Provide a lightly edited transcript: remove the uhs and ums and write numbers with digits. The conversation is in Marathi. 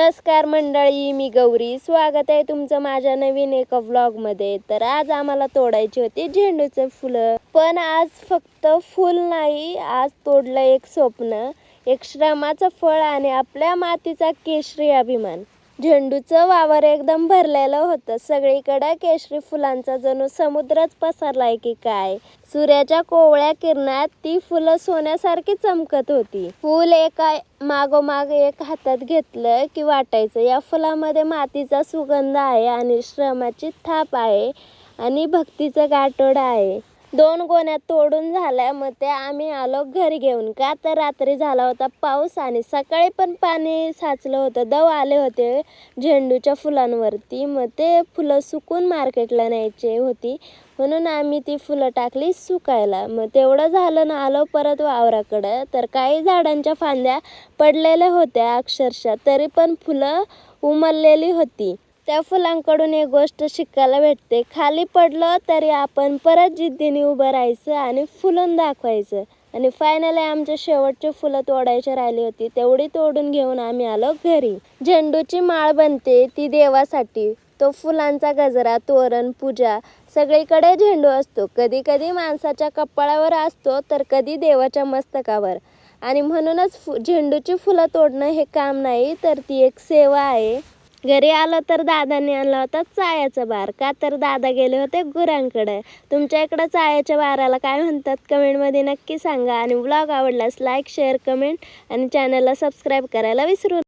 नमस्कार मंडळी, मी गौरी. स्वागत आहे तुमचं माझ्या नवीन एका व्लॉगमध्ये. तर आज आम्हाला तोडायची होती झेंडूचे फुलं, पण आज फक्त फुल नाही, आज तोडलं एक स्वप्न, एक श्रमाचं फळ आणि आपल्या मातीचा केशरी अभिमान. झेंडूचं वावर एकदम भरलेलं होतं. सगळीकडे केशरी फुलांचा जणू समुद्रच पसरलाय की काय. सूर्याच्या कोवळ्या किरणात ती फुलं सोन्यासारखी चमकत होती. फूल एका मागोमाग एक हातात घेतलं की वाटायचं या फुलामध्ये मातीचा सुगंध आहे आणि श्रमाची थाप आहे आणि भक्तीचं गाठोडं आहे. 2 गोण्या तोडून झाल्या, मग ते आम्ही आलो घरी घेऊन. का तर रात्री झाला होता पाऊस आणि सकाळी पण पाणी साचलं होतं. दव आले होते झेंडूच्या फुलांवरती. मग ते फुलं सुकून मार्केटला न्यायची होती, म्हणून आम्ही ती फुलं टाकली सुकायला. मग तेवढं झालं ना, आलो परत वावराकडं. तर काही झाडांच्या फांद्या पडलेल्या होत्या अक्षरशः, तरी पण फुलं उमललेली होती. त्या फुलांकडून एक गोष्ट शिकायला भेटते, खाली पडलं तरी आपण परत जिद्दीने उभं राहायचं आणि फुलून दाखवायचं. आणि फायनली आमच्या शेवटची फुलं तोडायची राहिली होती, तेवढी तोडून घेऊन आम्ही आलो घरी. झेंडूची माळ बनते ती देवासाठी. तो फुलांचा गजरा, तोरण, पूजा, सगळीकडे झेंडू असतो. कधी कधी माणसाच्या कपाळावर असतो तर कधी देवाच्या मस्तकावर. आणि म्हणूनच झेंडूची फुलं तोडणं हे काम नाही, तर ती एक सेवा आहे. घरी आलो तर दादांनी आणला होता चायाचा बार. का तर दादा गेले होते गुरांकडे. तुमच्या इकडं चायाच्या बाराला काय म्हणतात कमेंटमध्ये नक्की सांगा. आणि व्लॉग आवडल्यास लाईक, शेअर, कमेंट आणि चॅनलला सबस्क्राईब करायला विसरू नका.